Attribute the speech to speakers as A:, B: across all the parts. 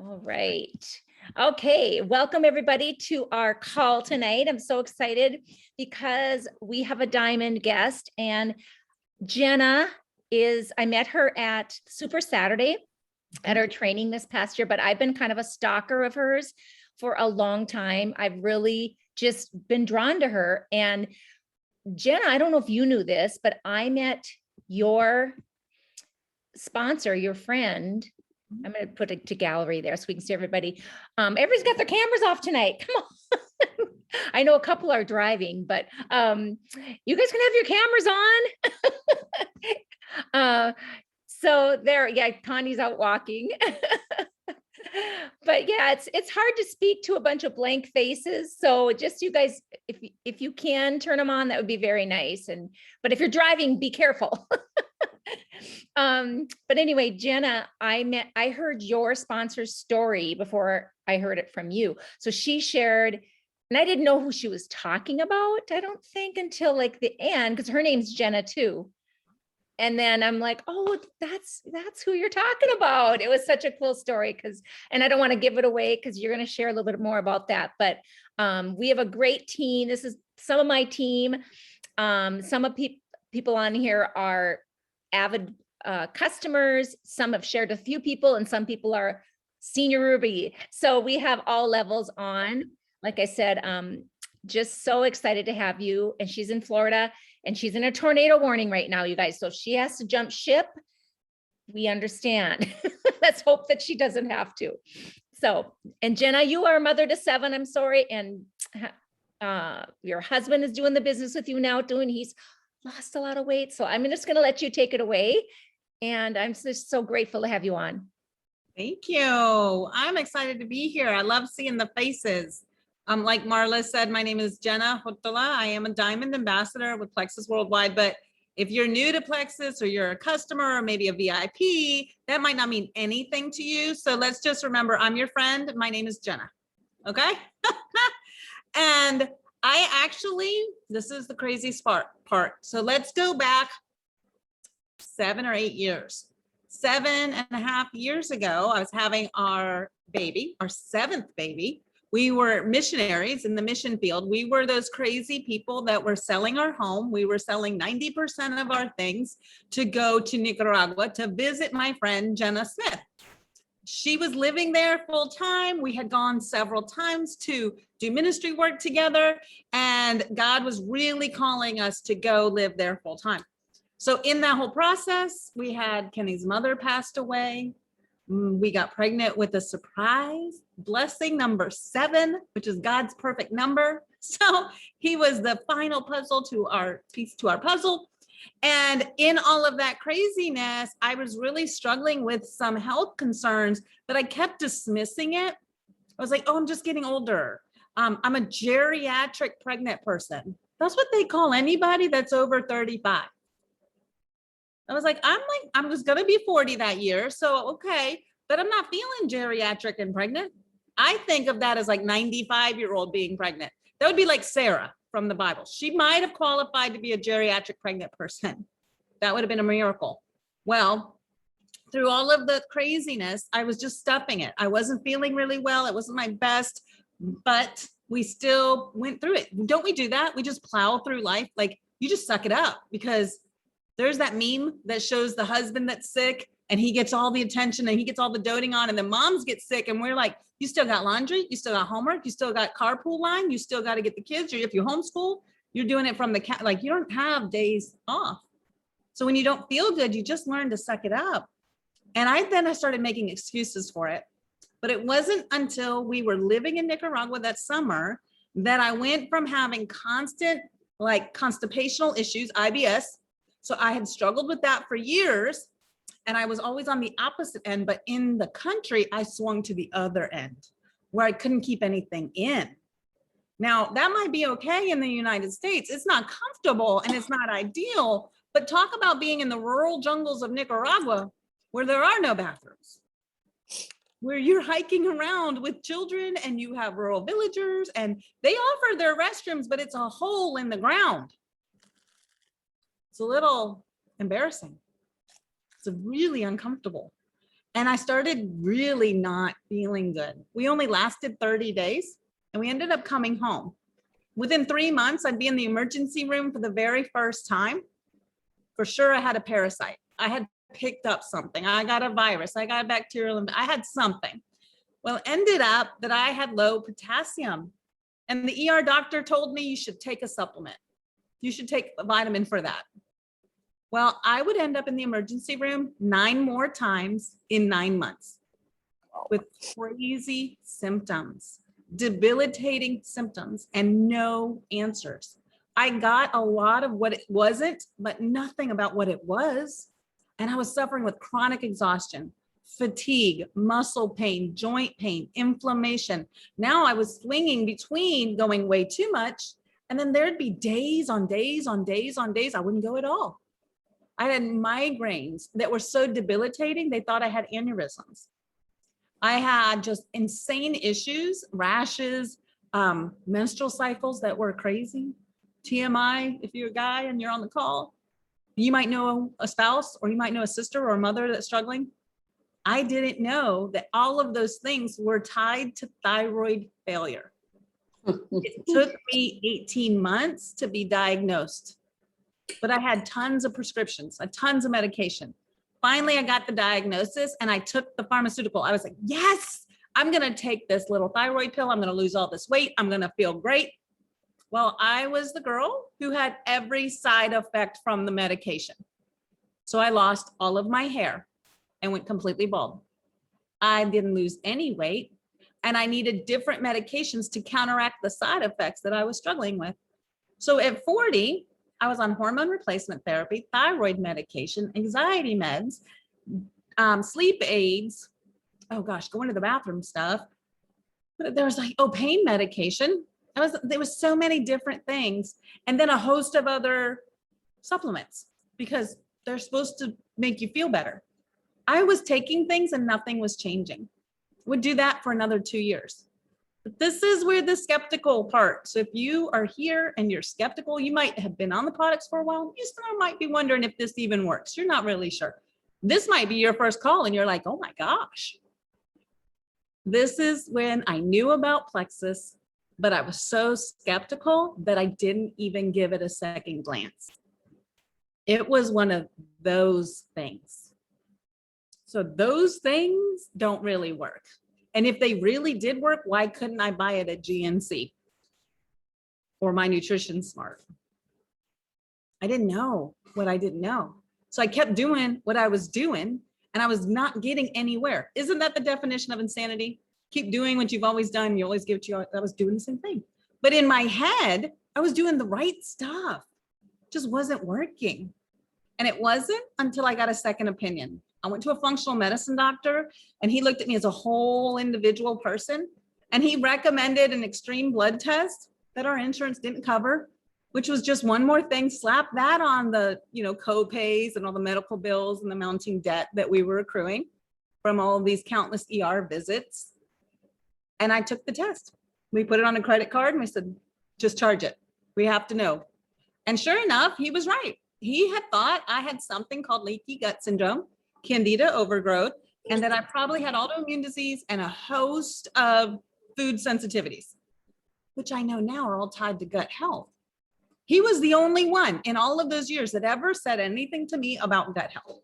A: All right. Okay. Welcome everybody to our call tonight. I'm so excited because we have a diamond guest, and Jenna I met her at Super Saturday at her training this past year, but I've been kind of a stalker of hers for a long time. I've really just been drawn to her. And Jenna, I don't know if you knew this, but I met your sponsor, your friend. I'm going to put it to gallery there so we can see everybody. Everybody's got their cameras off tonight. Come on. I know a couple are driving, but you guys can have your cameras on. So there, yeah, Connie's out walking. But yeah, it's hard to speak to a bunch of blank faces. So just you guys, if you can turn them on, that would be very nice. But if you're driving, be careful. But anyway, Jenna, I heard your sponsor's story before I heard it from you. So she shared, and I didn't know who she was talking about, I don't think, until like the end, because her name's Jenna too. And then I'm like, oh, that's who you're talking about. It was such a cool story and I don't want to give it away because you're going to share a little bit more about that. But we have a great team. This is some of my team. Some of people on here are avid customers. Some have shared a few people, and some people are senior Ruby. So we have all levels on. Like I said, just so excited to have you. And she's in Florida, and she's in a tornado warning right now, you guys. So if she has to jump ship, we understand. Let's hope that she doesn't have to. So, and Jenna, you are a mother to 7, I'm sorry. And your husband is doing the business with you now, he's lost a lot of weight. So I'm just going to let you take it away. And I'm just so grateful to have you on.
B: Thank you. I'm excited to be here. I love seeing the faces. Like Marla said, my name is Jenna Huttula. I am a diamond ambassador with Plexus Worldwide. But if you're new to Plexus, or you're a customer, or maybe a VIP, that might not mean anything to you. So let's just remember, I'm your friend. My name is Jenna. Okay. And this is the crazy part. So let's go back 7 or 8 years. 7.5 years ago, I was having our baby, our 7th baby. We were missionaries in the mission field. We were those crazy people that were selling our home. We were selling 90% of our things to go to Nicaragua to visit my friend, Jenna Smith. She was living there full time. We had gone several times to do ministry work together, and God was really calling us to go live there full time. So in that whole process, we had Kenny's mother passed away. We got pregnant with a surprise blessing, number 7, which is God's perfect number. So he was the final piece to our puzzle. And in all of that craziness, I was really struggling with some health concerns, but I kept dismissing it. I was like, oh, I'm just getting older. I'm a geriatric pregnant person. That's what they call anybody that's over 35. I was like, I'm just going to be 40 that year. So, okay, but I'm not feeling geriatric and pregnant. I think of that as like 95-year-old being pregnant. That would be like Sarah from the Bible. She might have qualified to be a geriatric pregnant person. That would have been a miracle. Well, through all of the craziness, I was just stuffing it. I wasn't feeling really well. It wasn't my best, but we still went through it. Don't we do that? We just plow through life. Like, you just suck it up, because there's that meme that shows the husband that's sick and he gets all the attention and he gets all the doting on, and the moms get sick and we're like, you still got laundry, you still got homework, you still got carpool line, you still got to get the kids, or if you homeschool, you're doing it from the cat. Like, you don't have days off. So when you don't feel good, you just learn to suck it up. And I started making excuses for it. But it wasn't until we were living in Nicaragua that summer that I went from having constant like constipational issues, IBS. So I had struggled with that for years, and I was always on the opposite end. But in the country, I swung to the other end where I couldn't keep anything in. Now, that might be okay in the United States. It's not comfortable and it's not ideal, but talk about being in the rural jungles of Nicaragua where there are no bathrooms, where you're hiking around with children and you have rural villagers and they offer their restrooms, but it's a hole in the ground. It's a little embarrassing. It's really uncomfortable. And I started really not feeling good. We only lasted 30 days and we ended up coming home. Within 3 months, I'd be in the emergency room for the very first time. For sure, I had a parasite. I had picked up something. I got a virus. I got a bacterial. I had something. Well, it ended up that I had low potassium. And the ER doctor told me you should take a supplement. You should take a vitamin for that. Well, I would end up in the emergency room 9 more times in 9 months with crazy symptoms, debilitating symptoms, and no answers. I got a lot of what it wasn't, but nothing about what it was. And I was suffering with chronic exhaustion, fatigue, muscle pain, joint pain, inflammation. Now I was swinging between going way too much, and then there'd be days on days on days on days I wouldn't go at all. I had migraines that were so debilitating, they thought I had aneurysms. I had just insane issues, rashes, menstrual cycles that were crazy. TMI, if you're a guy and you're on the call, you might know a spouse or you might know a sister or a mother that's struggling. I didn't know that all of those things were tied to thyroid failure. It took me 18 months to be diagnosed, but I had tons of prescriptions, tons of medication. Finally, I got the diagnosis and I took the pharmaceutical. I was like, yes, I'm going to take this little thyroid pill. I'm going to lose all this weight. I'm going to feel great. Well, I was the girl who had every side effect from the medication. So I lost all of my hair and went completely bald. I didn't lose any weight, and I needed different medications to counteract the side effects that I was struggling with. So at 40, I was on hormone replacement therapy, thyroid medication, anxiety meds, sleep aids. Oh gosh, going to the bathroom stuff. But there was like, pain medication. There was so many different things. And then a host of other supplements because they're supposed to make you feel better. I was taking things and nothing was changing. Would do that for another 2 years. But this is where the skeptical part. So if you are here and you're skeptical, you might have been on the products for a while. You still might be wondering if this even works. You're not really sure. This might be your first call and you're like, oh my gosh. This is when I knew about Plexus, but I was so skeptical that I didn't even give it a second glance. It was one of those things. So those things don't really work. And if they really did work, why couldn't I buy it at GNC or My Nutrition Smart? I didn't know what I didn't know. So I kept doing what I was doing and I was not getting anywhere. Isn't that the definition of insanity? Keep doing what you've always done. You always give it to you. I was doing the same thing. But in my head, I was doing the right stuff. Just wasn't working. And it wasn't until I got a second opinion. I went to a functional medicine doctor and he looked at me as a whole individual person. And he recommended an extreme blood test that our insurance didn't cover, which was just one more thing. Slap that on the, co-pays and all the medical bills and the mounting debt that we were accruing from all of these countless ER visits. And I took the test. We put it on a credit card and we said, just charge it. We have to know. And sure enough, he was right. He had thought I had something called leaky gut syndrome, candida overgrowth, and that I probably had autoimmune disease and a host of food sensitivities, which I know now are all tied to gut health. He was the only one in all of those years that ever said anything to me about gut health.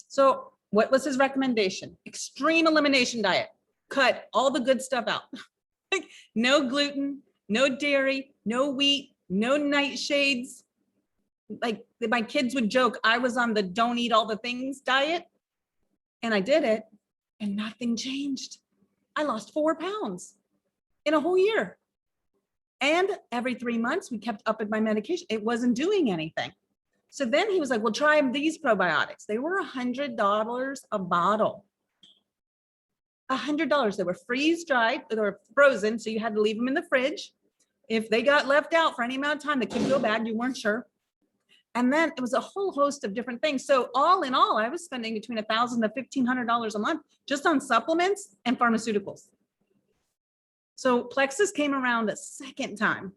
B: So what was his recommendation? Extreme elimination diet. Cut all the good stuff out. Like no gluten, no dairy, no wheat, no nightshades. Like my kids would joke, I was on the don't eat all the things diet. And I did it and nothing changed. I lost 4 pounds in a whole year. And every 3 months we kept upping my medication. It wasn't doing anything. So then he was like, well, try these probiotics. They were $100 a bottle. $100. They were freeze dried, they were frozen. So you had to leave them in the fridge. If they got left out for any amount of time, they could go bad. You weren't sure. And then it was a whole host of different things. So all in all, I was spending between $1,000 to $1,500 a month just on supplements and pharmaceuticals. So Plexus came around a second time.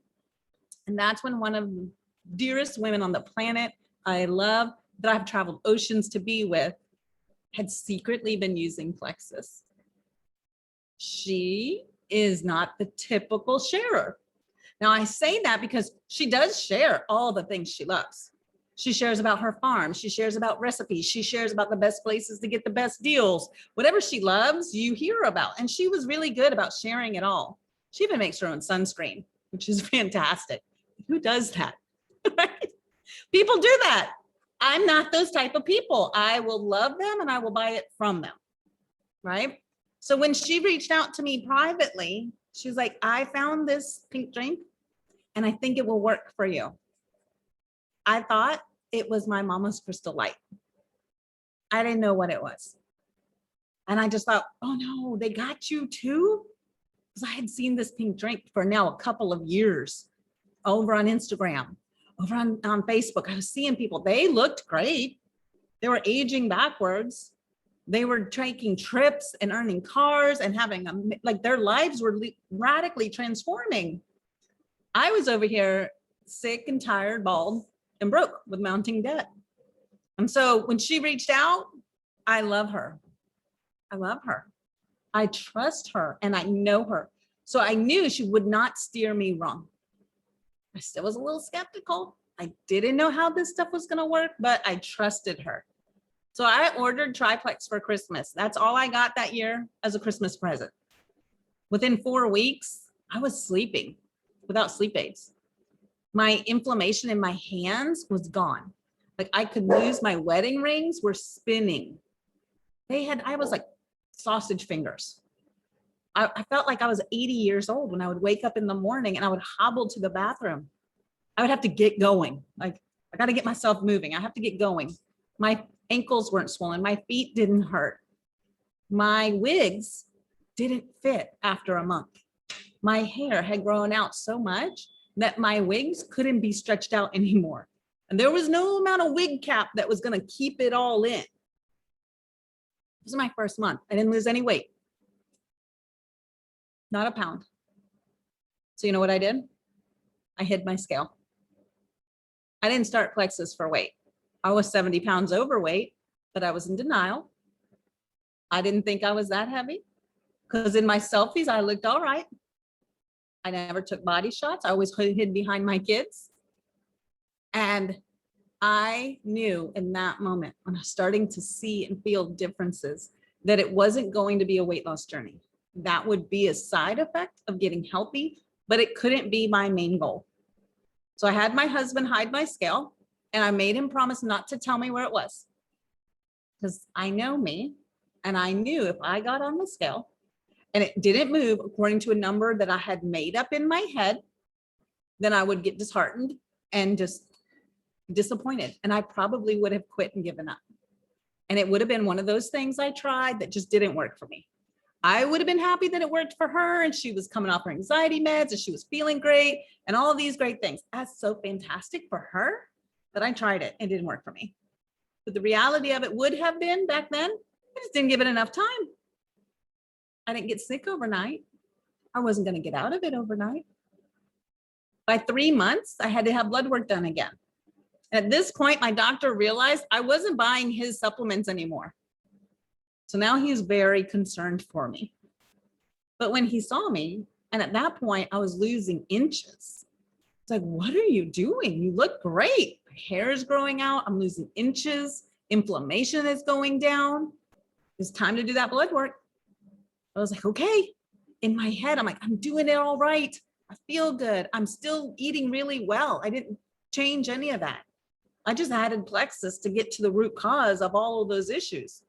B: And that's when one of the dearest women on the planet I love, that I've traveled oceans to be with, had secretly been using Plexus. She is not the typical sharer. Now, I say that because she does share all the things she loves. She shares about her farm. She shares about recipes. She shares about the best places to get the best deals. Whatever she loves, you hear about. And she was really good about sharing it all. She even makes her own sunscreen, which is fantastic. Who does that? Right? People do that. I'm not those type of people. I will love them and I will buy it from them. Right? So when she reached out to me privately, she was like, I found this pink drink and I think it will work for you. I thought it was my mama's crystal light. I didn't know what it was. And I just thought, oh no, they got you too? Because I had seen this pink drink for now a couple of years over on Instagram, over on Facebook. I was seeing people, they looked great. They were aging backwards. They were taking trips and earning cars and having like their lives were radically transforming. I was over here sick and tired, bald, and broke with mounting debt. And so when she reached out, I love her. I love her. I trust her and I know her. So I knew she would not steer me wrong. I still was a little skeptical. I didn't know how this stuff was going to work, but I trusted her. So I ordered triplex for Christmas. That's all I got that year as a Christmas present. Within 4 weeks, I was sleeping without sleep aids. My inflammation in my hands was gone. Like I could lose my wedding rings were spinning. I was like sausage fingers. I felt like I was 80 years old when I would wake up in the morning and I would hobble to the bathroom. I would have to get going. Like I got to get myself moving. I have to get going. My ankles weren't swollen. My feet didn't hurt. My wigs didn't fit after a month. My hair had grown out so much that my wigs couldn't be stretched out anymore. And there was no amount of wig cap that was going to keep it all in. This is my first month. I didn't lose any weight. Not a pound. So you know what I did? I hid my scale. I didn't start Plexus for weight. I was 70 pounds overweight, but I was in denial. I didn't think I was that heavy because in my selfies, I looked all right. I never took body shots. I always hid behind my kids. And I knew in that moment when I was starting to see and feel differences that it wasn't going to be a weight loss journey. That would be a side effect of getting healthy, but it couldn't be my main goal. So I had my husband hide my scale and I made him promise not to tell me where it was. Because I know me and I knew if I got on the scale and it didn't move according to a number that I had made up in my head, then I would get disheartened and just disappointed. And I probably would have quit and given up. And it would have been one of those things I tried that just didn't work for me. I would have been happy that it worked for her and she was coming off her anxiety meds and she was feeling great and all of these great things. That's so fantastic for her that I tried it and it didn't work for me. But the reality of it would have been back then, I just didn't give it enough time. I didn't get sick overnight. I wasn't going to get out of it overnight. By 3 months, I had to have blood work done again. At this point, my doctor realized I wasn't buying his supplements anymore. So now he's very concerned for me. But when he saw me, and at that point, I was losing inches. It's like, what are you doing? You look great. My hair is growing out. I'm losing inches. Inflammation is going down. It's time to do that blood work. I was like, okay. In my head, I'm like, I'm doing it all right. I feel good. I'm still eating really well. I didn't change any of that. I just added Plexus to get to the root cause of all of those issues.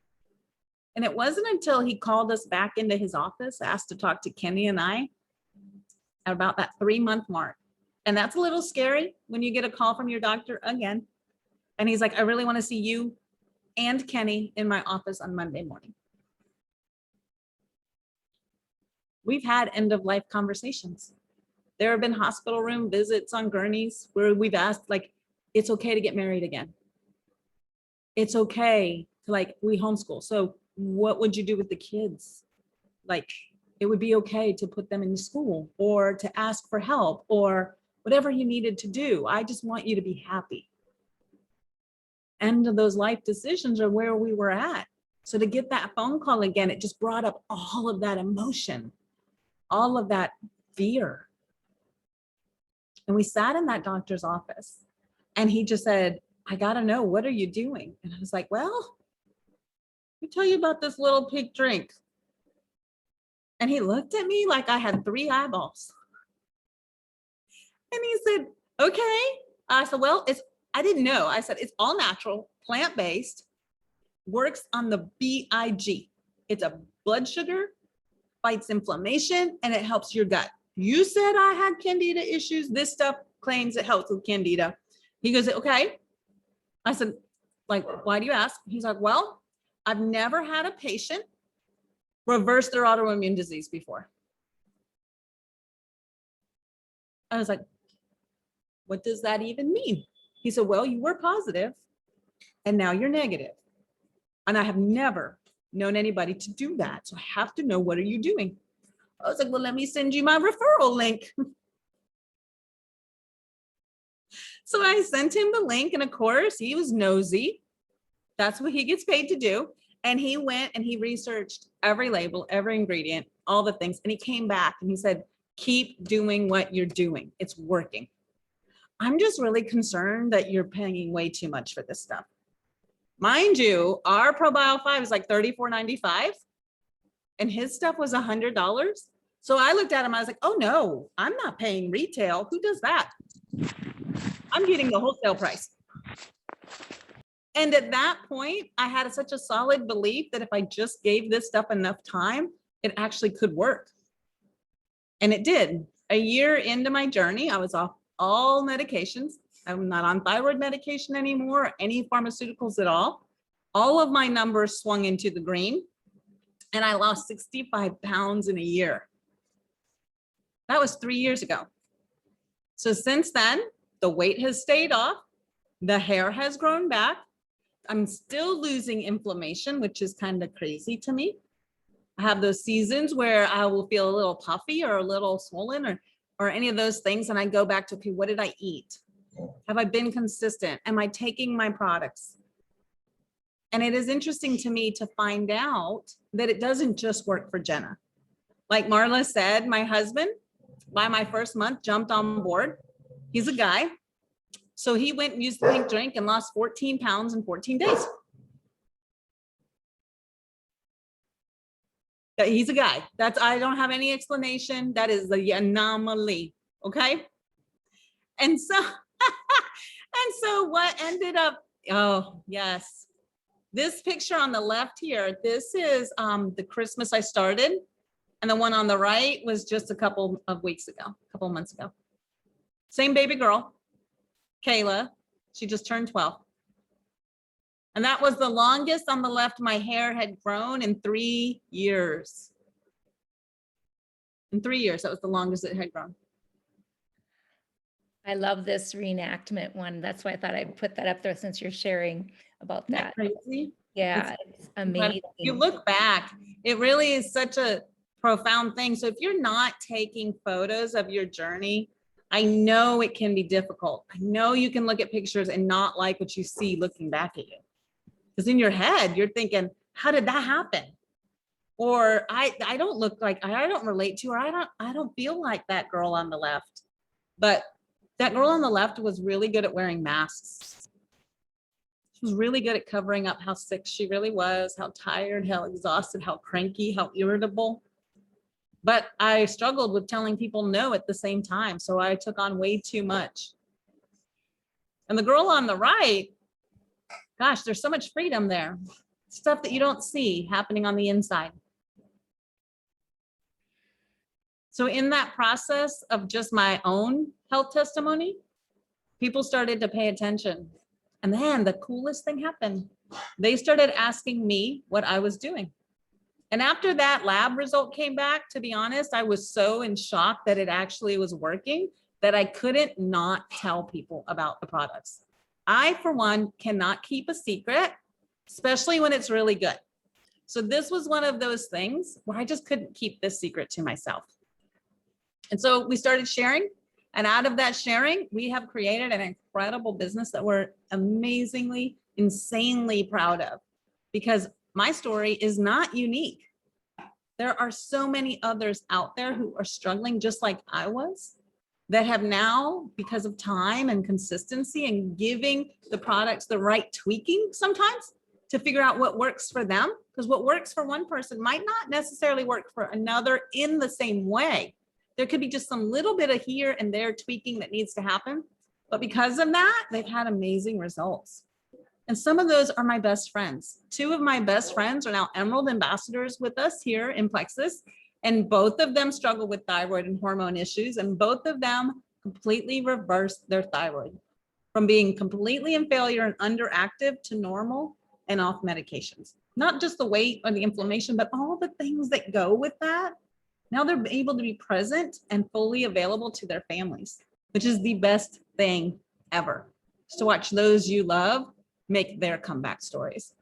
B: And it wasn't until he called us back into his office, asked to talk to Kenny and I at about that 3-month mark. And that's a little scary when you get a call from your doctor again. And he's like, I really want to see you and Kenny in my office on Monday morning. We've had end of life conversations. There have been hospital room visits on gurneys where we've asked, like, it's okay to get married again. It's okay to, like, we homeschool. So what would you do with the kids? Like, it would be okay to put them in school or to ask for help or whatever you needed to do. I just want you to be happy. End of those life decisions are where we were at. So to get that phone call again, it just brought up all of that emotion, all of that fear. And we sat in that doctor's office and he just said, I got to know, what are you doing? And I was like, well, let me tell you about this little pink drink. And he looked at me like I had 3 eyeballs. And he said, okay. I said, well, I didn't know. I said, it's all natural, plant-based, works on the BIG. It's a blood sugar, fights inflammation, and it helps your gut. You said I had candida issues. This stuff claims it helps with candida. He goes, okay. I said, like, why do you ask? He's like, well, I've never had a patient reverse their autoimmune disease before. I was like, what does that even mean? He said, well, you were positive and now you're negative. And I have never known anybody to do that. So I have to know, what are you doing? I was like, well, let me send you my referral link. So I sent him the link, and of course he was nosy. That's what he gets paid to do. And he went and he researched every label, every ingredient, all the things. And he came back and he said, keep doing what you're doing. It's working. I'm just really concerned that you're paying way too much for this stuff. Mind you, our ProBio 5 is like $34.95 and his stuff was $100. So I looked at him, I was like, oh no, I'm not paying retail. Who does that? I'm getting the wholesale price. And at that point, I had such a solid belief that if I just gave this stuff enough time, it actually could work. And it did. A year into my journey, I was off all medications. I'm not on thyroid medication anymore, or any pharmaceuticals at all. All of my numbers swung into the green, and I lost 65 pounds in a year. That was 3 years ago. So since then, the weight has stayed off. The hair has grown back. I'm still losing inflammation, which is kind of crazy to me. I have those seasons where I will feel a little puffy or a little swollen or any of those things. And I go back to, okay, what did I eat? Have I been consistent? Am I taking my products? And it is interesting to me to find out that it doesn't just work for Jenna. Like Marla said, my husband, by my first month, jumped on board. He's a guy. So he went and used the pink drink and lost 14 pounds in 14 days. He's a guy. I don't have any explanation. That is the anomaly. Okay. And so, what ended up, oh yes. This picture on the left here, this is the Christmas I started. And the one on the right was just a couple of months ago. Same baby girl, Kayla. She just turned 12. And that was the longest on the left my hair had grown in 3 years. In 3 years, that was the longest it had grown.
A: I love this reenactment one. That's why I thought I'd put that up there since you're sharing about that.
B: Crazy.
A: Yeah, it's amazing.
B: You look back, it really is such a profound thing. So if you're not taking photos of your journey, I know it can be difficult. I know you can look at pictures and not like what you see looking back at you. Because in your head, you're thinking, how did that happen? Or I don't look like, I don't relate to, or I don't feel like that girl on the left. But that girl on the left was really good at wearing masks. She was really good at covering up how sick she really was, how tired, how exhausted, how cranky, how irritable. But I struggled with telling people no at the same time. So I took on way too much. And the girl on the right, gosh, there's so much freedom there. Stuff that you don't see happening on the inside. So in that process of just my own health testimony, people started to pay attention. And then the coolest thing happened. They started asking me what I was doing. And after that lab result came back, to be honest, I was so in shock that it actually was working that I couldn't not tell people about the products. I, for one, cannot keep a secret, especially when it's really good. So this was one of those things where I just couldn't keep this secret to myself. And so we started sharing. And out of that sharing, we have created an incredible business that we're amazingly, insanely proud of. Because my story is not unique. There are so many others out there who are struggling just like I was, that have now, because of time and consistency and giving the products the right tweaking sometimes to figure out what works for them, because what works for one person might not necessarily work for another in the same way. There could be just some little bit of here and there tweaking that needs to happen. But because of that, they've had amazing results. And some of those are my best friends. Two of my best friends are now Emerald ambassadors with us here in Plexus. And both of them struggle with thyroid and hormone issues. And both of them completely reversed their thyroid from being completely in failure and underactive to normal and off medications. Not just the weight or the inflammation, but all the things that go with that. Now they're able to be present and fully available to their families, which is the best thing ever. Just to watch those you love make their comeback stories.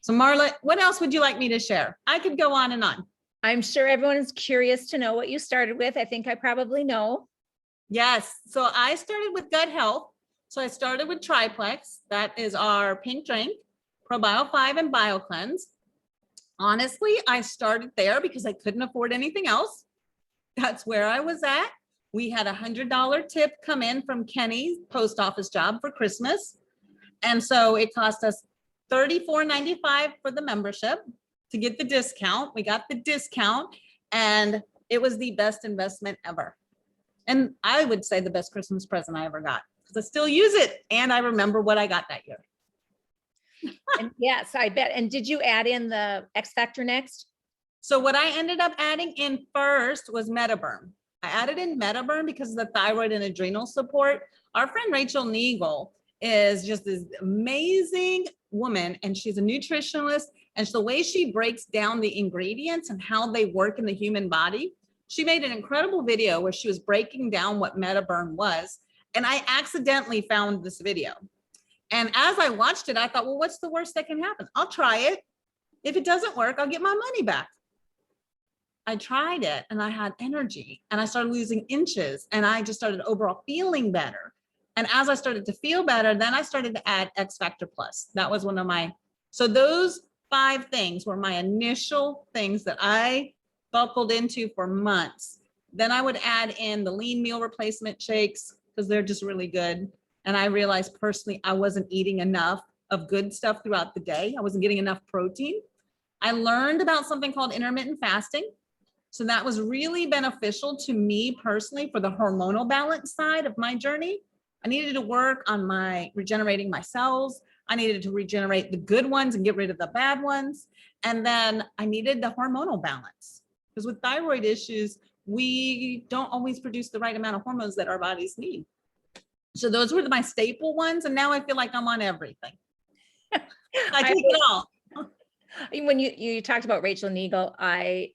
B: So Marla, what else would you like me to share? I could go on and on.
A: I'm sure everyone is curious to know what you started with. I think I probably know.
B: Yes. So I started with gut health. So I started with Triplex. That is our pink drink, ProBio 5 and BioCleanse. Honestly, I started there because I couldn't afford anything else. That's where I was at. We had a $100 tip come in from Kenny's post office job for Christmas. And so it cost us $34.95 for the membership to get the discount. We got the discount and it was the best investment ever. And I would say the best Christmas present I ever got because I still use it. And I remember what I got that year.
A: And yes, I bet. And did you add in the X Factor next?
B: So what I ended up adding in first was Metaburn. I added in Metaburn because of the thyroid and adrenal support. Our friend Rachel Neagle is just this amazing woman, and she's a nutritionist. And the way she breaks down the ingredients and how they work in the human body, she made an incredible video where she was breaking down what Metaburn was. And I accidentally found this video. And as I watched it, I thought, well, what's the worst that can happen? I'll try it. If it doesn't work, I'll get my money back. I tried it and I had energy and I started losing inches and I just started overall feeling better. And as I started to feel better, then I started to add X Factor Plus. That was one of my, so those 5 things were my initial things that I buckled into for months. Then I would add in the lean meal replacement shakes because they're just really good. And I realized personally, I wasn't eating enough of good stuff throughout the day. I wasn't getting enough protein. I learned about something called intermittent fasting. So that was really beneficial to me personally for the hormonal balance side of my journey. I needed to work on my regenerating my cells. I needed to regenerate the good ones and get rid of the bad ones. And then I needed the hormonal balance because with thyroid issues, we don't always produce the right amount of hormones that our bodies need. So those were my staple ones. And now I feel like I'm on everything. I take it all.
A: When you talked about Rachel Neagle, I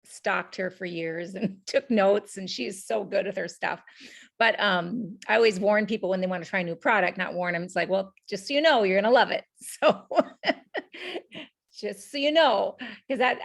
A: stalked her for years and took notes, and she's so good with her stuff. But I always warn people when they want to try a new product, not warn them. It's like, well, just so you know, you're going to love it. So just so you know, because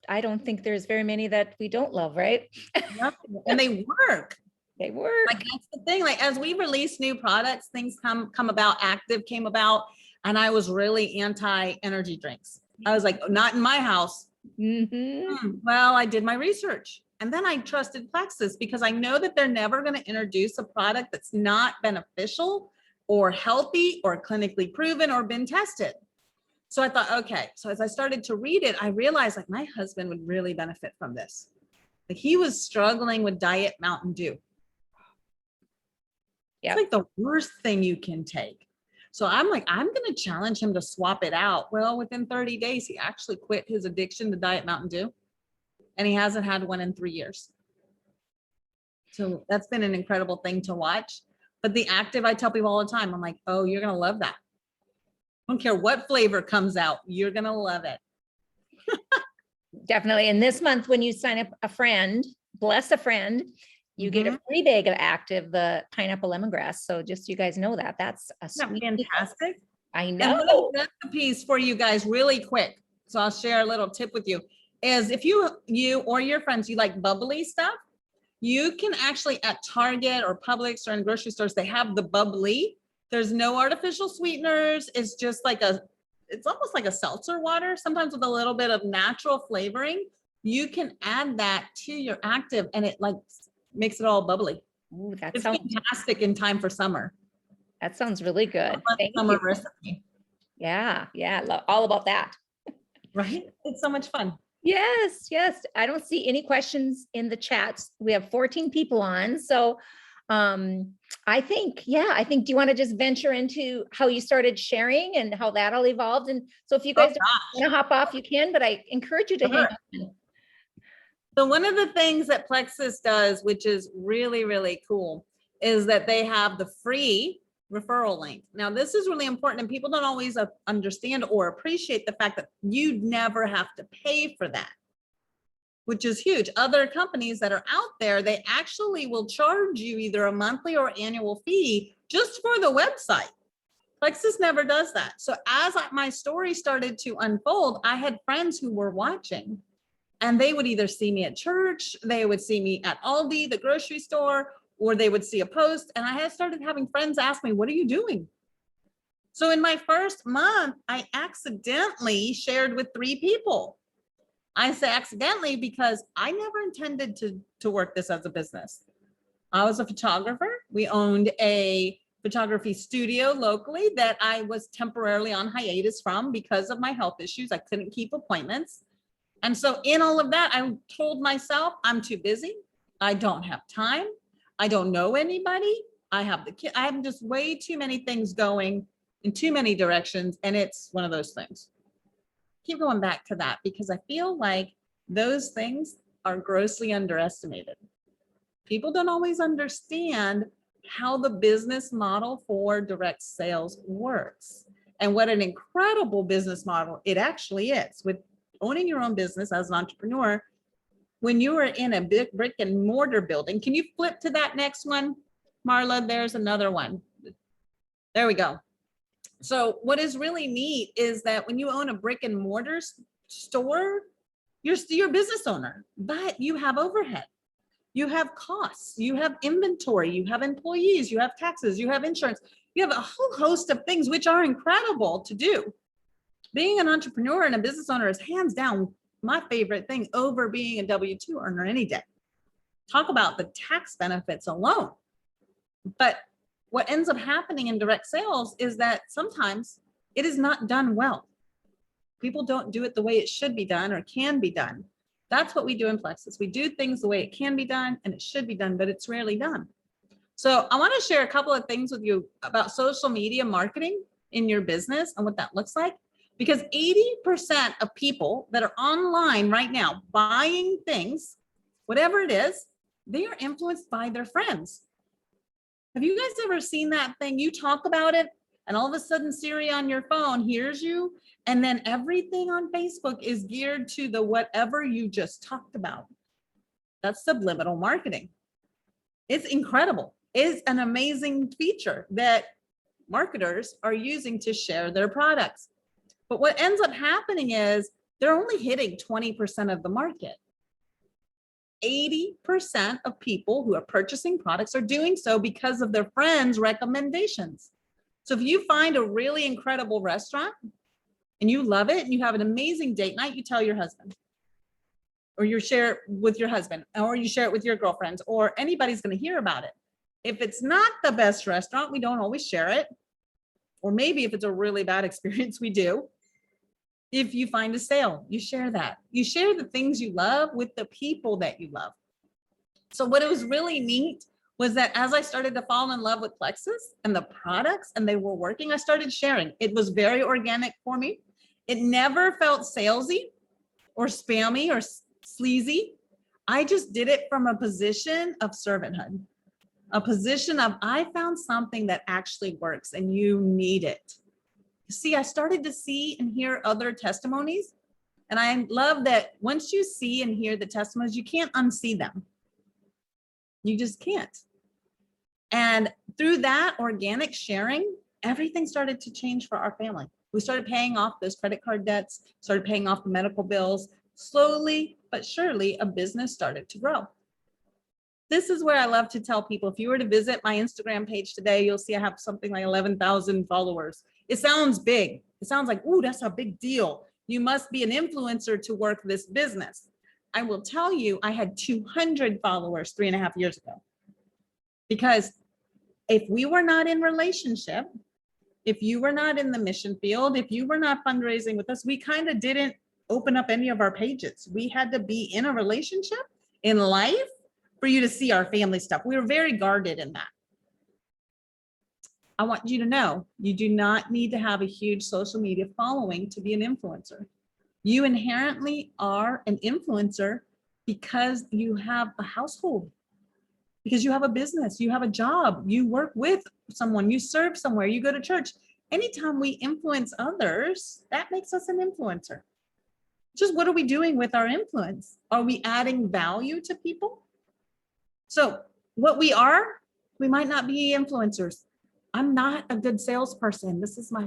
A: I don't think there's very many that we don't love, right?
B: Yep. And they work.
A: They work.
B: Like that's the thing. Like as we release new products, things come about. Active came about, and I was really anti energy drinks. I was like, not in my house. Well, I did my research, and then I trusted Plexus because I know that they're never going to introduce a product that's not beneficial or healthy or clinically proven or been tested. So I thought, okay. So as I started to read it, I realized like my husband would really benefit from this. Like he was struggling with Diet Mountain Dew. It's like the worst thing you can take. So I'm like, I'm going to challenge him to swap it out. Well, within 30 days, he actually quit his addiction to Diet Mountain Dew. And he hasn't had one in 3 years. So that's been an incredible thing to watch. But the active, I tell people all the time, I'm like, oh, you're going to love that. I don't care what flavor comes out. You're going to love it.
A: Definitely. And this month, when you sign up a friend, bless a friend, you get a free bag of active, the pineapple lemongrass. So just so you guys know that that's a sweet.
B: Fantastic.
A: I know.
B: And one of the recipes for you guys really quick. So I'll share a little tip with you is if you or your friends, you like bubbly stuff, you can actually at Target or Publix or in grocery stores, they have the bubbly. There's no artificial sweeteners. It's just like a it's almost like a seltzer water, sometimes with a little bit of natural flavoring. You can add that to your active and it like makes it all bubbly.
A: Ooh,
B: It's fantastic in time for summer.
A: that sounds really good. Thank
B: Summer
A: you.
B: recipe.
A: Yeah, yeah, all about that.
B: Right? It's so much fun.
A: Yes, yes. I don't see any questions in the chats. We have 14 people on. So I think, yeah, do you want to just venture into how you started sharing and how that all evolved? And so if you guys want to hop off, you can, but I encourage you to hang on.
B: So one of the things that Plexus does, which is really, really cool, is that they have the free referral link. Now, this is really important and people don't always understand or appreciate the fact that you never have to pay for that, which is huge. Other companies that are out there, they actually will charge you either a monthly or annual fee just for the website. Plexus never does that. So as my story started to unfold, I had friends who were watching and they would either see me at church, they would see me at Aldi, the grocery store, or they would see a post. And I had started having friends ask me, what are you doing? So in my first month, I accidentally shared with 3 people. I say accidentally because I never intended to work this as a business. I was a photographer. We owned a photography studio locally that I was temporarily on hiatus from because of my health issues. I couldn't keep appointments. And so in all of that, I told myself, I'm too busy. I don't have time. I don't know anybody. I have the kid. I have just way too many things going in too many directions. And it's one of those things. Keep going back to that because I feel like those things are grossly underestimated. People don't always understand how the business model for direct sales works and what an incredible business model it actually is. With owning your own business as an entrepreneur, when you are in a big brick and mortar building, can you flip to that next one, Marla? There's another one. There we go. So what is really neat is that when you own a brick and mortar store, you're a business owner, but you have overhead. You have costs, you have inventory, you have employees, you have taxes, you have insurance, you have a whole host of things which are incredible to do. Being an entrepreneur and a business owner is hands down my favorite thing over being a W-2 earner any day. Talk about the tax benefits alone. But what ends up happening in direct sales is that sometimes it is not done well. People don't do it the way it should be done or can be done. That's what we do in Plexus. We do things the way it can be done and it should be done, but it's rarely done. So I want to share a couple of things with you about social media marketing in your business and what that looks like. Because 80% of people that are online right now buying things, whatever it is, they are influenced by their friends. Have you guys ever seen that thing? You talk about it and all of a sudden Siri on your phone hears you. And then everything on Facebook is geared to the whatever you just talked about. That's subliminal marketing. It's incredible. It's an amazing feature that marketers are using to share their products. But what ends up happening is they're only hitting 20% of the market. 80% of people who are purchasing products are doing so because of their friends' recommendations. So if you find a really incredible restaurant and you love it and you have an amazing date night, you tell your husband, or you share it with your husband, or you share it with your girlfriends, or anybody's going to hear about it. If it's not the best restaurant, we don't always share it. Or maybe if it's a really bad experience, we do. If you find a sale, you share that. You share the things you love with the people that you love. So what it was really neat was that as I started to fall in love with Plexus and the products and they were working, I started sharing. It was very organic for me. It never felt salesy or spammy or sleazy. I just did it from a position of servanthood, a position of I found something that actually works and you need it. See, I started to see and hear other testimonies. And I love that once you see and hear the testimonies, you can't unsee them. You just can't. And through that organic sharing, everything started to change for our family. We started paying off those credit card debts, started paying off the medical bills. Slowly but surely, a business started to grow. This is where I love to tell people, if you were to visit my Instagram page today, you'll see I have something like 11,000 followers. It sounds big. It sounds like, ooh, that's a big deal. You must be an influencer to work this business. I will tell you, I had 200 followers 3.5 years ago. Because if we were not in relationship, if you were not in the mission field, if you were not fundraising with us, we kind of didn't open up any of our pages. We had to be in a relationship in life for you to see our family stuff. We were very guarded in that. I want you to know, you do not need to have a huge social media following to be an influencer. You inherently are an influencer because you have a household, because you have a business, you have a job, you work with someone, you serve somewhere, you go to church. Anytime we influence others, that makes us an influencer. Just what are we doing with our influence? Are we adding value to people? So what we are, we might not be influencers. I'm not a good salesperson. This is my,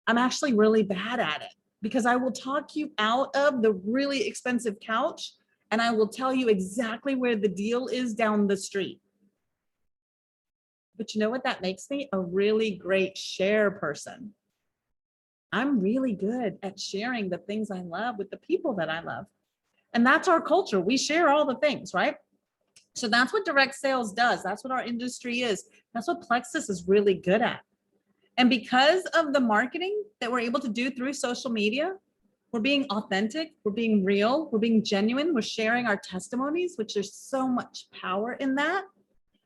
B: I'm actually really bad at it because I will talk you out of the really expensive couch and I will tell you exactly where the deal is down the street. But you know what that makes me? A really great share person. I'm really good at sharing the things I love with the people that I love. And that's our culture. We share all the things, right? So that's what direct sales does. That's what our industry is. That's what Plexus is really good at. And because of the marketing that we're able to do through social media, we're being authentic, we're being real, we're being genuine, we're sharing our testimonies, which there's so much power in that.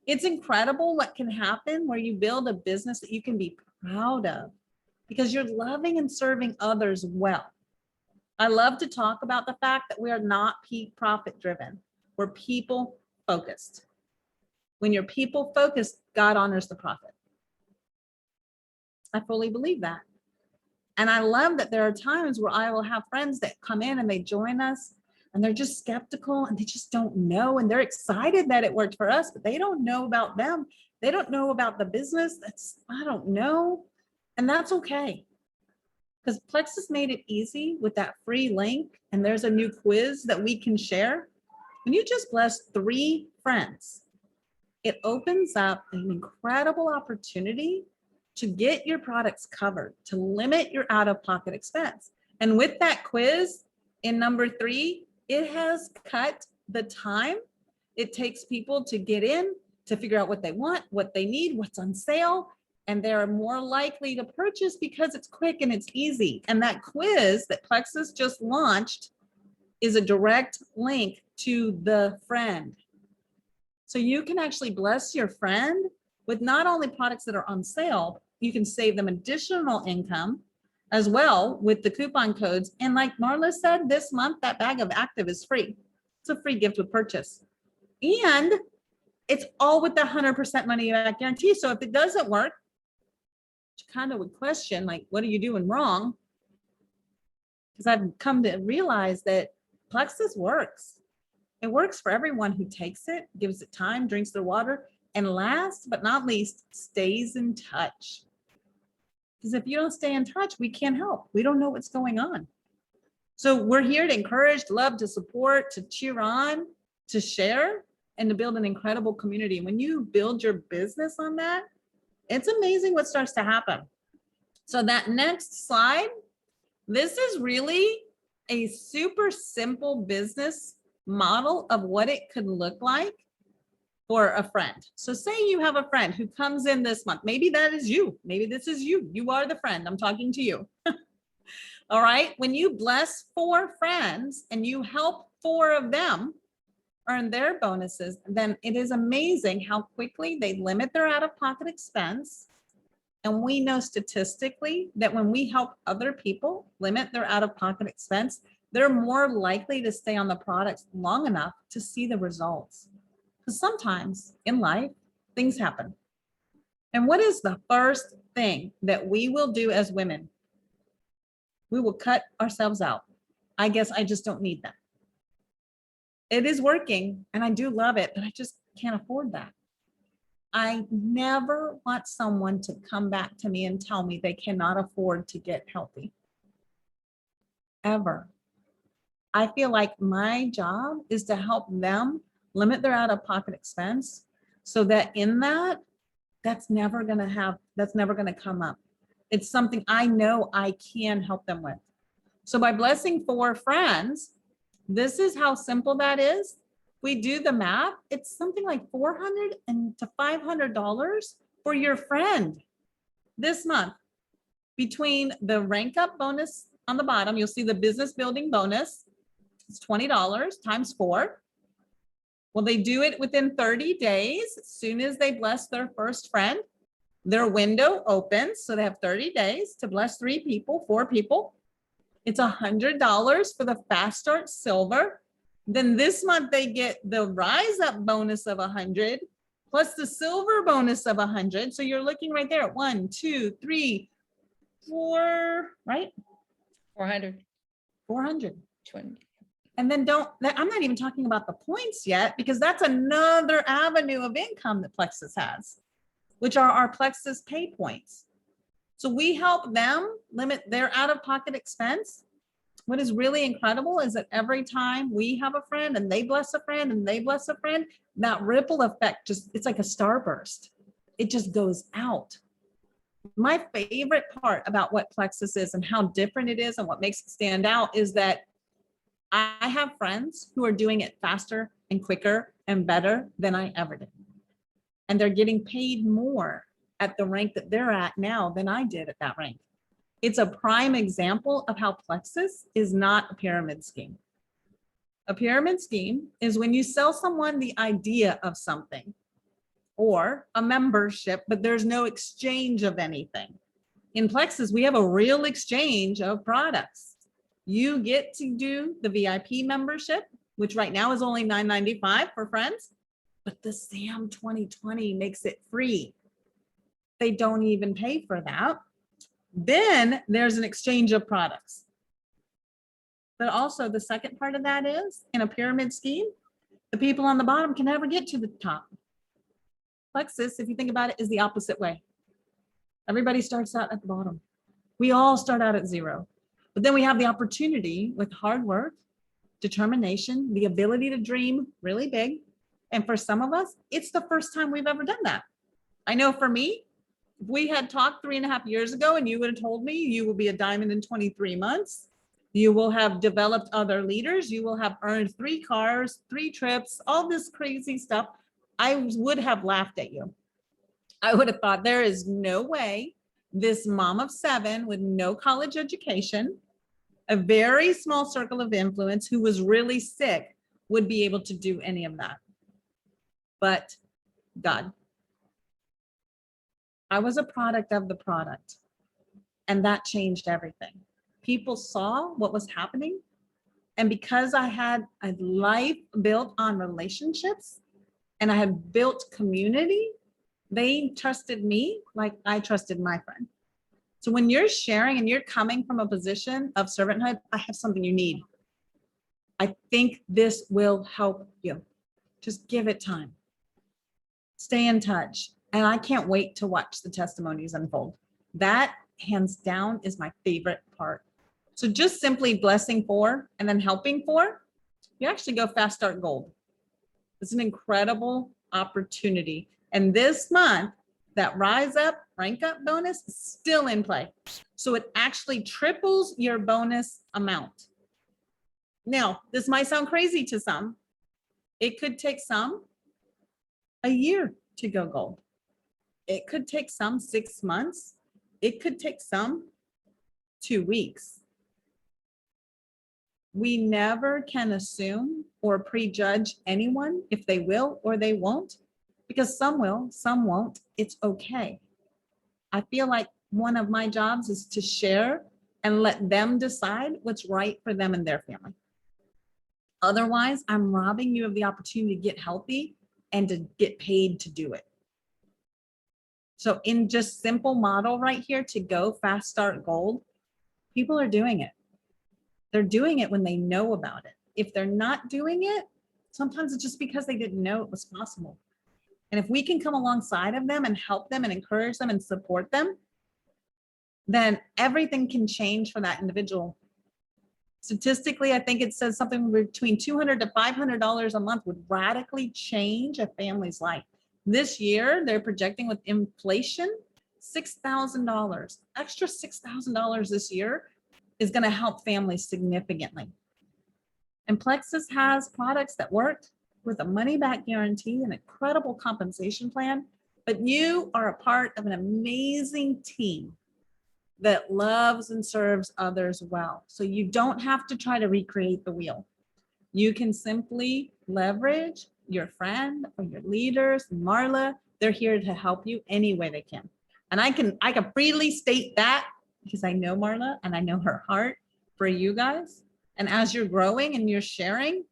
B: It's incredible what can happen where you build a business that you can be proud of because you're loving and serving others well. I love to talk about the fact that we are not peak profit driven. We're people focused. When you're people focused, God honors the profit. I fully believe that. And I love that there are times where I will have friends that come in and they join us and they're just skeptical and they just don't know. And they're excited that it worked for us, but they don't know about them. They don't know about the business. I don't know. And that's okay. Because Plexus made it easy with that free link. And there's a new quiz that we can share. When you just bless 3 friends, it opens up an incredible opportunity to get your products covered, to limit your out-of-pocket expense. And with that quiz in number 3, it has cut the time it takes people to get in, to figure out what they want, what they need, what's on sale, and they're more likely to purchase because it's quick and it's easy. And that quiz that Plexus just launched is a direct link to the friend. So you can actually bless your friend with not only products that are on sale, you can save them additional income as well with the coupon codes. And like Marla said, this month, that bag of active is free. It's a free gift with purchase. And it's all with the 100% money back guarantee. So if it doesn't work, you kind of would question, like, what are you doing wrong? Because I've come to realize that Plexus works. It works for everyone who takes it, gives it time, drinks their water, and last but not least, stays in touch. Because if you don't stay in touch, we can't help. We don't know what's going on. So we're here to encourage, to love, to support, to cheer on, to share, and to build an incredible community. When you build your business on that, it's amazing what starts to happen. So that next slide, this is really a super simple business model of what it could look like for a friend. So say you have a friend who comes in this month. Maybe that is you. Maybe this is you. You are the friend. I'm talking to you. All right. When you bless 4 friends and you help 4 of them earn their bonuses, then it is amazing how quickly they limit their out-of-pocket expense. And we know statistically that when we help other people limit their out-of-pocket expense, they're more likely to stay on the products long enough to see the results. Because sometimes in life, things happen. And what is the first thing that we will do as women? We will cut ourselves out. I guess I just don't need them. It is working and I do love it, but I just can't afford that. I never want someone to come back to me and tell me they cannot afford to get healthy. Ever. I feel like my job is to help them limit their out-of-pocket expense so that in that that's never going to come up. It's something I know I can help them with. So by blessing 4 friends, this is how simple that is. We do the math. It's something like $400 to $500 for your friend this month. Between the rank up bonus on the bottom, you'll see the business building bonus. It's $20 times 4. Well, they do it within 30 days. As soon as they bless their first friend, their window opens. So they have 30 days to bless 3 people, 4 people. It's $100 for the Fast Start Silver. Then this month they get the Rise Up bonus of 100 plus the Silver bonus of 100. So you're looking right there at 1, 2, 3, 4, right?
A: 400.
B: 400.
A: 20.
B: And then I'm not even talking about the points yet, because that's another avenue of income that Plexus has, which are our Plexus pay points. So we help them limit their out-of-pocket expense. What is really incredible is that every time we have a friend and they bless a friend and they bless a friend, that ripple effect it's like a starburst. It just goes out. My favorite part about what Plexus is and how different it is and what makes it stand out is that I have friends who are doing it faster and quicker and better than I ever did. And they're getting paid more at the rank that they're at now than I did at that rank. It's a prime example of how Plexus is not a pyramid scheme. A pyramid scheme is when you sell someone the idea of something or a membership, but there's no exchange of anything. In Plexus, we have a real exchange of products. You get to do the VIP membership, which right now is only $9.95 for friends, but the SAM 2020 makes it free. They don't even pay for that. Then there's an exchange of products. But also the second part of that is, in a pyramid scheme, the people on the bottom can never get to the top. Plexus, if you think about it, is the opposite way. Everybody starts out at the bottom. We all start out at 0. But then we have the opportunity with hard work, determination, the ability to dream really big. And for some of us, it's the first time we've ever done that. I know for me, if we had talked 3.5 years ago and you would have told me you will be a diamond in 23 months, you will have developed other leaders, you will have earned 3 cars, 3 trips, all this crazy stuff, I would have laughed at you. I would have thought there is no way this mom of 7 with no college education, a very small circle of influence who was really sick would be able to do any of that. But God, I was a product of the product, and that changed everything. People saw what was happening, and because I had a life built on relationships and I had built community, they trusted me like I trusted my friend. So when you're sharing and you're coming from a position of servanthood, I have something you need. I think this will help you. Just give it time. Stay in touch. And I can't wait to watch the testimonies unfold. That, hands down, is my favorite part. So just simply blessing 4 and then helping 4, you actually go Fast Start Gold. It's an incredible opportunity. And this month, that Rise Up, Rank Up bonus is still in play. So it actually triples your bonus amount. Now, this might sound crazy to some. It could take some a year to go gold. It could take some 6 months. It could take some 2 weeks. We never can assume or prejudge anyone if they will or they won't, because some will, some won't. It's okay. I feel like one of my jobs is to share and let them decide what's right for them and their family. Otherwise, I'm robbing you of the opportunity to get healthy and to get paid to do it. So in just simple model right here to go Fast Start Gold, people are doing it. They're doing it when they know about it. If they're not doing it, sometimes it's just because they didn't know it was possible. And if we can come alongside of them and help them and encourage them and support them, then everything can change for that individual. Statistically, I think it says something between $200 to $500 a month would radically change a family's life. This year, they're projecting with inflation, $6,000, extra $6,000 this year is going to help families significantly. And Plexus has products that work with a money back guarantee, an incredible compensation plan, but you are a part of an amazing team that loves and serves others well. So you don't have to try to recreate the wheel. You can simply leverage your friend or your leaders. Marla, they're here to help you any way they can. And I can freely state that because I know Marla and I know her heart for you guys. And as you're growing and you're sharing,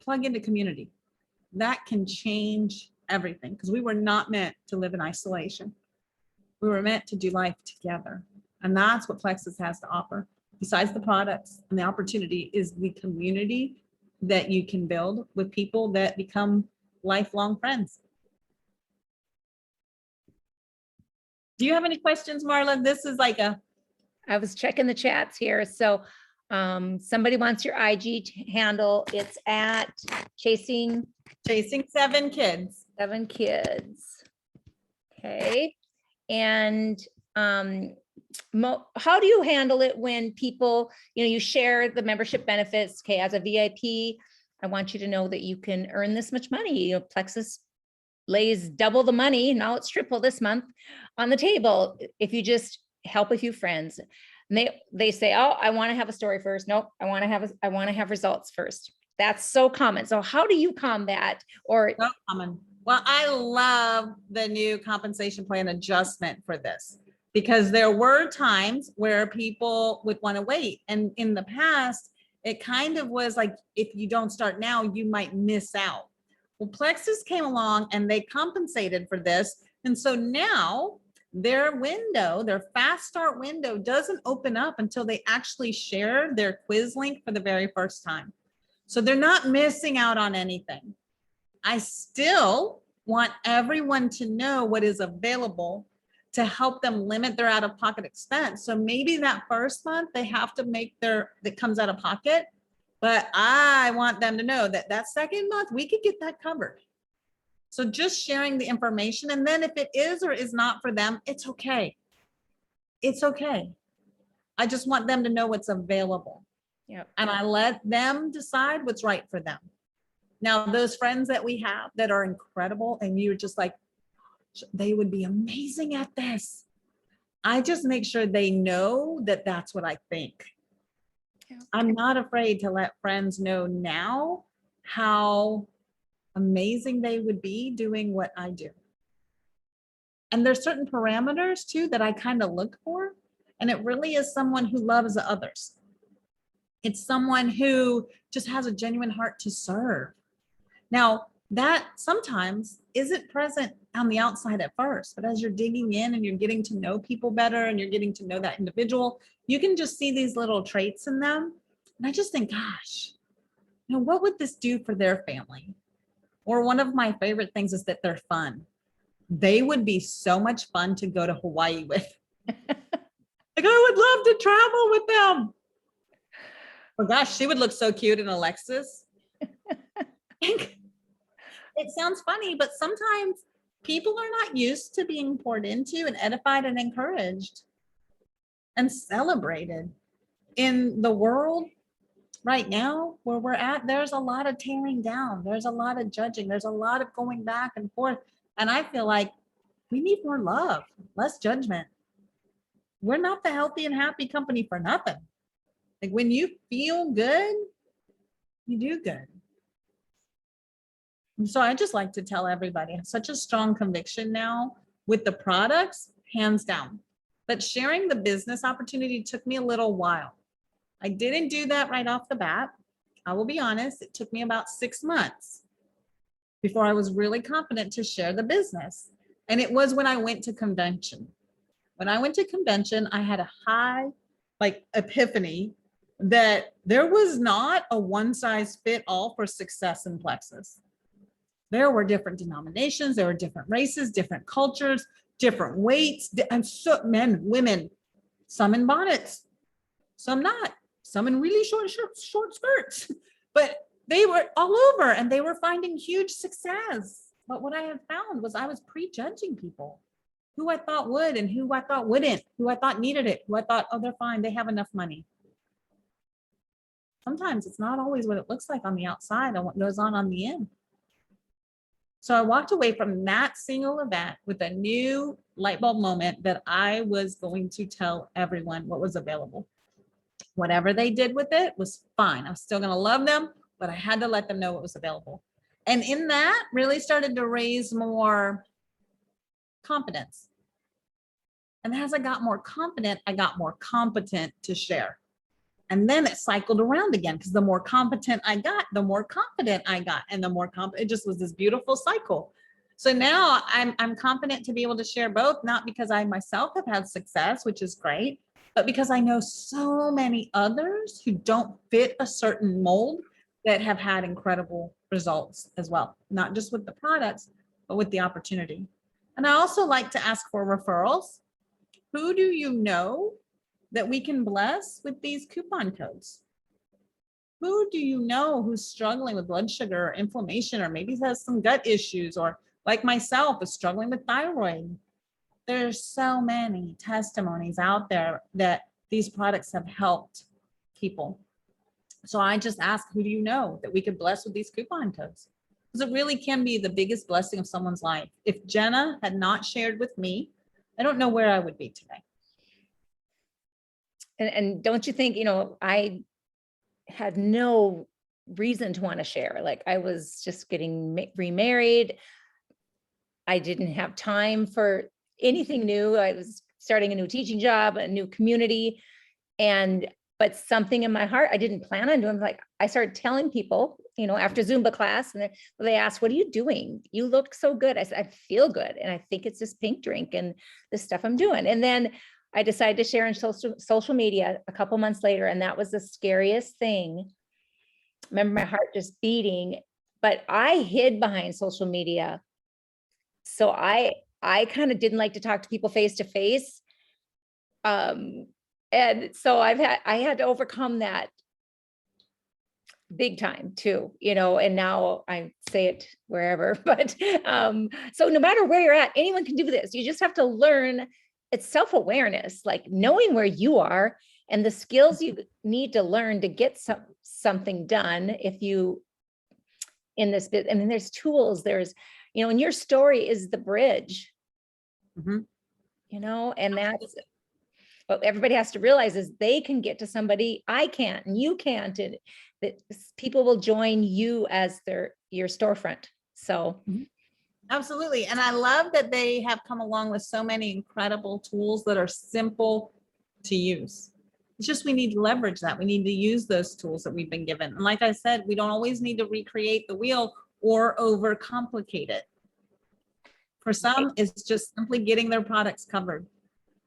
B: plug into community. That can change everything because we were not meant to live in isolation. We were meant to do life together. And that's what Plexus has to offer. Besides the products and the opportunity is the community that you can build with people that become lifelong friends. Do you have any questions, Marla? This is like
A: I was checking the chats here. So somebody wants your IG handle. It's at Chasing
B: 7 Kids.
A: 7 Kids. Okay. And how do you handle it when people, you share the membership benefits? Okay, as a VIP, I want you to know that you can earn this much money. Plexus lays double the money, now it's triple this month, on the table if you just help a few friends. And they say, oh, I want to have a story first. Nope, I want to have results first. That's so common. So how do you combat or
B: So common. Well, I love the new compensation plan adjustment for this because there were times where people would want to wait. And in the past, it kind of was like, if you don't start now, you might miss out. Well, Plexus came along and they compensated for this. And so now their window, their fast start window doesn't open up until they actually share their quiz link for the very first time. So they're not missing out on anything. I still want everyone to know what is available to help them limit their out-of-pocket expense. So maybe that first month they have to make that comes out of pocket, but I want them to know that that second month we could get that covered. So just sharing the information, and then if it is or is not for them, it's okay. It's okay. I just want them to know what's available.
A: Yep.
B: And I let them decide what's right for them. Now, those friends that we have that are incredible and you're just like, they would be amazing at this. I just make sure they know that that's what I think.
A: Yeah.
B: I'm not afraid to let friends know now how amazing they would be doing what I do. And there's certain parameters too that I kind of look for. And it really is someone who loves others. It's someone who just has a genuine heart to serve. Now, that sometimes isn't present on the outside at first, but as you're digging in and you're getting to know people better and you're getting to know that individual, you can just see these little traits in them. And I just think, gosh, what would this do for their family? Or one of my favorite things is that they're fun. They would be so much fun to go to Hawaii with. Like, I would love to travel with them. Oh gosh, she would look so cute in a Lexus. It sounds funny, but sometimes people are not used to being poured into and edified and encouraged and celebrated. In the world right now where we're at, there's a lot of tearing down. There's a lot of judging. There's a lot of going back and forth. And I feel like we need more love, less judgment. We're not the healthy and happy company for nothing. Like when you feel good, you do good. And so I just like to tell everybody, I have such a strong conviction now with the products, hands down. But sharing the business opportunity took me a little while. I didn't do that right off the bat. I will be honest, it took me about 6 months before I was really confident to share the business. And it was when I went to convention. When I went to convention, I had a high epiphany that there was not a one size fit all for success in Plexus. There were different denominations, there were different races, different cultures, different weights, and so men, women, some in bonnets, some not, some in really short skirts, but they were all over and they were finding huge success. But what I have found was I was prejudging people, who I thought would and who I thought wouldn't, who I thought needed it, who I thought, oh, they're fine, they have enough money. Sometimes it's not always what it looks like on the outside and what goes on the in. So I walked away from that single event with a new light bulb moment that I was going to tell everyone what was available. Whatever they did with it was fine. I was still going to love them, but I had to let them know what was available. And in that really started to raise more confidence. And as I got more confident, I got more competent to share. And then it cycled around again, because the more competent I got, the more confident I got, and the more it just was this beautiful cycle. So now I'm confident to be able to share both, not because I myself have had success, which is great, but because I know so many others who don't fit a certain mold that have had incredible results as well, not just with the products, but with the opportunity. And I also like to ask for referrals. Who do you know that we can bless with these coupon codes? Who do you know who's struggling with blood sugar or inflammation, or maybe has some gut issues, or like myself is struggling with thyroid? There's so many testimonies out there that these products have helped people. So I just ask, who do you know that we could bless with these coupon codes? Because it really can be the biggest blessing of someone's life. If Jenna had not shared with me, I don't know where I would be today.
A: And don't you think, I had no reason to want to share. Like, I was just getting remarried. I didn't have time for anything new. I was starting a new teaching job, a new community. But something in my heart, I didn't plan on doing. Like, I started telling people, after Zumba class, and they asked, what are you doing? You look so good. I said, I feel good. And I think it's this pink drink and the stuff I'm doing. And then I decided to share on social media a couple months later. And that was the scariest thing. I remember my heart just beating, but I hid behind social media. So I kind of didn't like to talk to people face to face. And so I had to overcome that big time too, and now I say it wherever, but so no matter where you're at, anyone can do this. You just have to learn. It's self-awareness, like knowing where you are and the skills you need to learn to get something done. If you in this bit, I mean, there's tools, there's, and your story is the bridge, and that's what everybody has to realize, is they can get to somebody I can't, and you can't, and that people will join you as your storefront. So
B: absolutely. And I love that they have come along with so many incredible tools that are simple to use. It's just, we need to leverage that. We need to use those tools that we've been given. And like I said, we don't always need to recreate the wheel or overcomplicate it. For some, it's just simply getting their products covered.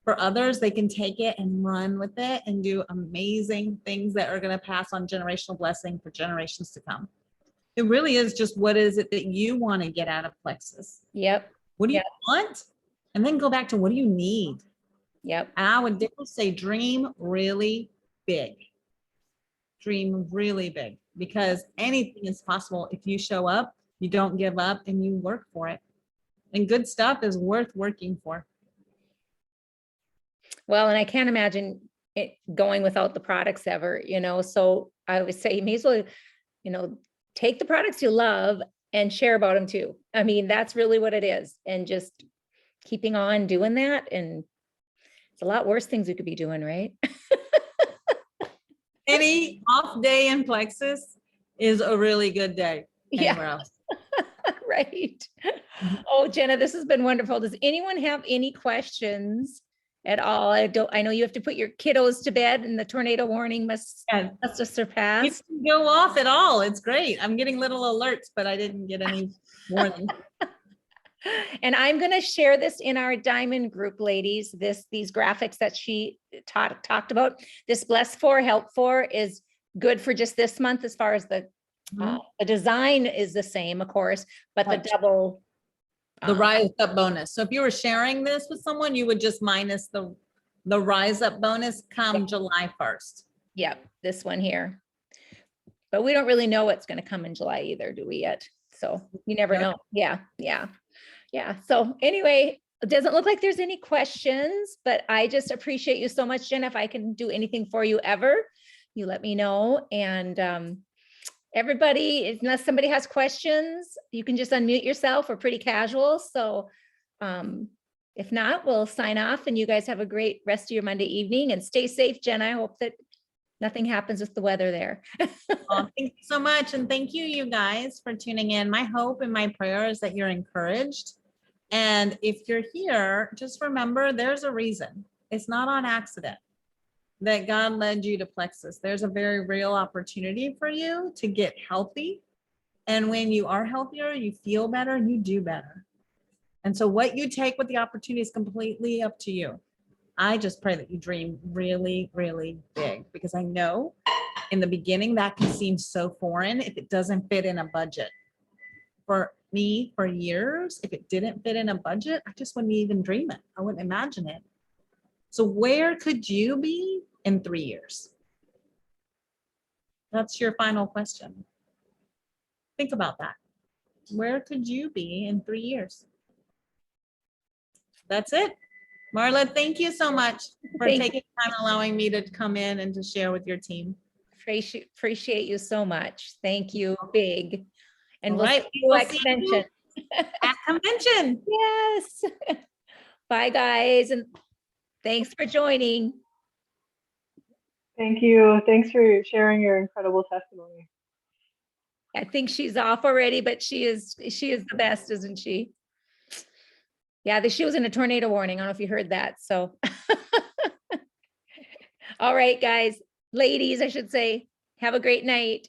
B: For others, they can take it and run with it and do amazing things that are going to pass on generational blessing for generations to come. It really is just, what is it that you want to get out of Plexus?
A: Yep.
B: What do you want? And then go back to, what do you need?
A: Yep.
B: And I would definitely say dream really big. Dream really big, because anything is possible if you show up, you don't give up, and you work for it. And good stuff is worth working for.
A: Well, and I can't imagine it going without the products ever, so I always say, you may as well, take the products you love and share about them too. I mean, that's really what it is. And just keeping on doing that. And it's a lot worse things we could be doing, right?
B: Any off day in Plexus is a really good day anywhere else.
A: Right. Oh, Jenna, this has been wonderful. Does anyone have any questions at all? I know you have to put your kiddos to bed, and the tornado warning must have surpassed.
B: It can go off at all. It's great. I'm getting little alerts, but I didn't get any warning.
A: And I'm going to share this in our diamond group, ladies. These graphics that she talked about. This bless for, help for is good for just this month, as far as the design is the same, of course, but the double.
B: The rise up bonus. So if you were sharing this with someone, you would just minus the rise up bonus come July 1st.
A: Yep, this one here. But we don't really know what's going to come in July either, do we yet? So you never
B: Yep.
A: know. Yeah. Yeah. Yeah. So anyway, it doesn't look like there's any questions, but I just appreciate you so much, Jen. If I can do anything for you ever, you let me know. And everybody, unless somebody has questions, you can just unmute yourself. We're pretty casual. So if not, we'll sign off and you guys have a great rest of your Monday evening and stay safe, Jen. I hope that nothing happens with the weather there.
B: Thank you so much. And thank you, you guys, for tuning in. My hope and my prayer is that you're encouraged. And if you're here, just remember there's a reason. It's not on accident that God led you to Plexus. There's a very real opportunity for you to get healthy. And when you are healthier, you feel better, you do better. And so what you take with the opportunity is completely up to you. I just pray that you dream really, really big, because I know in the beginning that can seem so foreign if it doesn't fit in a budget. For me, for years, if it didn't fit in a budget, I just wouldn't even dream it. I wouldn't imagine it. So where could you be in 3 years? That's your final question. Think about that. Where could you be in 3 years? That's it. Marla, thank you so much for
A: Thank
B: taking time, allowing me to come in and to share with your team.
A: Appreciate you so much. Thank you, big. And
B: All
A: we'll
B: right,
A: see you
B: we'll
A: at
B: see
A: convention.
B: you at convention.
A: Yes. Bye, guys. And thanks for joining.
C: Thank you. Thanks for sharing your incredible testimony.
A: I think she's off already, but she is the best, isn't she? Yeah, she was in a tornado warning. I don't know if you heard that. So, all right, guys, ladies, I should say, have a great night.